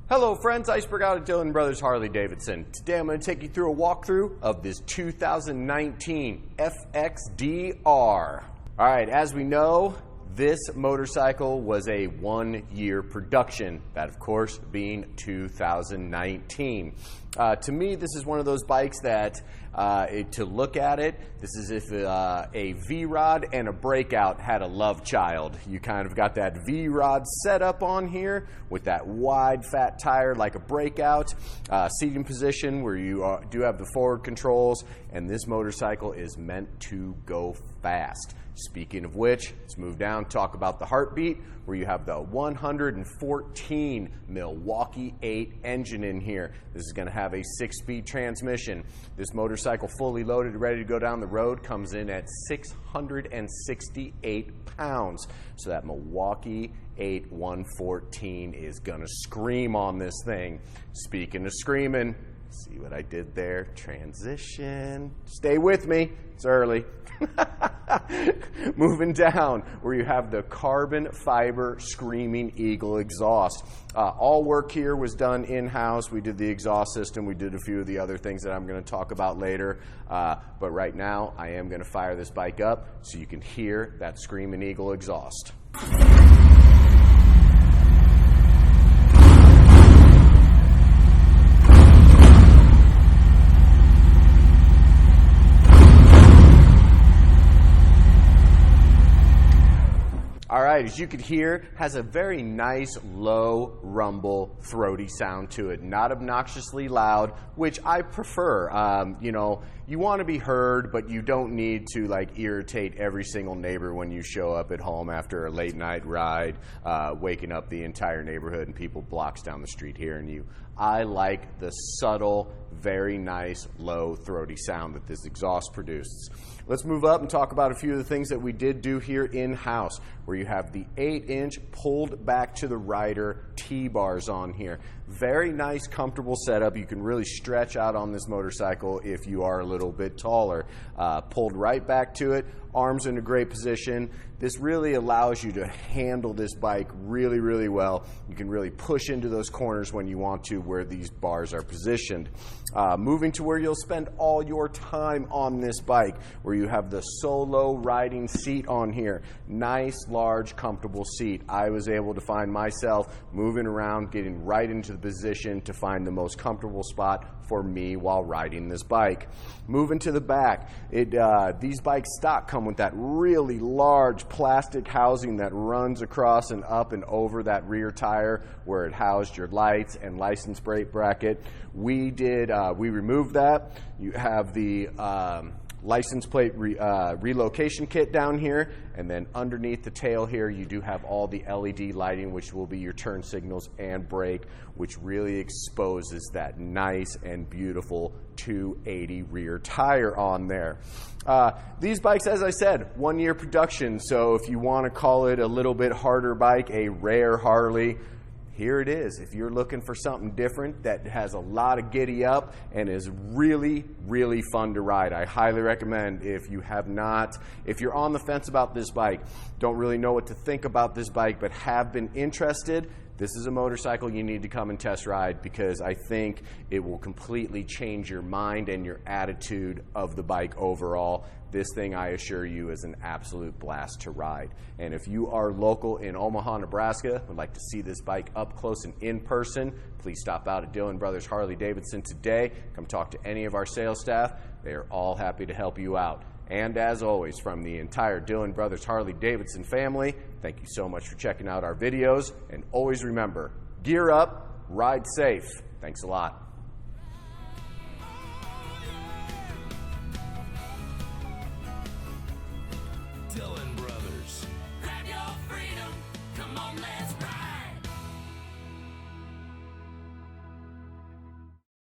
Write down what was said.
Hello friends, Iceberg out at Dillon Brothers Harley Davidson. Today I'm going to take you through a walkthrough of this 2019 FXDR. Alright, as we know, this motorcycle was a one-year production, that of course being 2019. To me, this is one of those bikes that, to look at it, this is if a V-Rod and a Breakout had a love child. You kind of got that V-Rod setup on here with that wide fat tire like a Breakout, seating position where you do have the forward controls, and this motorcycle is meant to go fast. Speaking of which, let's move down, talk about the heartbeat, where you have the 114 Milwaukee 8 engine in here. This is going to have a 6-speed transmission. This motorcycle, fully loaded, ready to go down the road, comes in at 668 pounds. So that Milwaukee 8 114 is going to scream on this thing. Speaking of screaming, see what I did there? Transition. Stay with me. It's early. Moving down, where you have the carbon fiber Screamin Eagle exhaust. All work here was done in-house. We did the exhaust system. We did a few of the other things that I'm going to talk about later. But right now, I am going to fire this bike up so you can hear that Screamin Eagle exhaust. Alright, as you could hear, has a very nice low rumble throaty sound to it. Not obnoxiously loud, which I prefer. You know, you want to be heard, but you don't need to like irritate every single neighbor when you show up at home after a late night ride, waking up the entire neighborhood and people blocks down the street hearing you. I like the subtle, very nice, low, throaty sound that this exhaust produces. Let's move up and talk about a few of the things that we did do here in-house, where you have the 8-inch pulled back to the rider T-bars on here. Very nice, comfortable setup. You can really stretch out on this motorcycle if you are a little bit taller. Pulled right back to it, arms in a great position. This really allows you to handle this bike really, really well. You can really push into those corners when you want to, where these bars are positioned. Moving to where you'll spend all your time on this bike, where you have the solo riding seat on here. Nice, large, comfortable seat. I was able to find myself moving around, getting right into the position to find the most comfortable spot for me while riding this bike. Moving to the back, these bikes stock come with that really large plastic housing that runs across and up and over that rear tire where it housed your lights and license plate bracket. We removed that. You have the license plate relocation kit down here, and then underneath the tail here you do have all the LED lighting, which will be your turn signals and brake, which really exposes that nice and beautiful 280 rear tire on there. These bikes, as I said, 1-year production, so if you want to call it a little bit harder bike, a rare Harley, here it is. If you're looking for something different that has a lot of giddy up and is really, really fun to ride, I highly recommend. If you're on the fence about this bike, don't really know what to think about this bike, but have been interested, this is a motorcycle you need to come and test ride, because I think it will completely change your mind and your attitude of the bike overall. This thing, I assure you, is an absolute blast to ride. And if you are local in Omaha, Nebraska, would like to see this bike up close and in person, please stop out at Dillon Brothers Harley Davidson today. Come talk to any of our sales staff. They are all happy to help you out. And as always, from the entire Dillon Brothers Harley Davidson family, thank you so much for checking out our videos. And always remember, gear up, ride safe. Thanks a lot.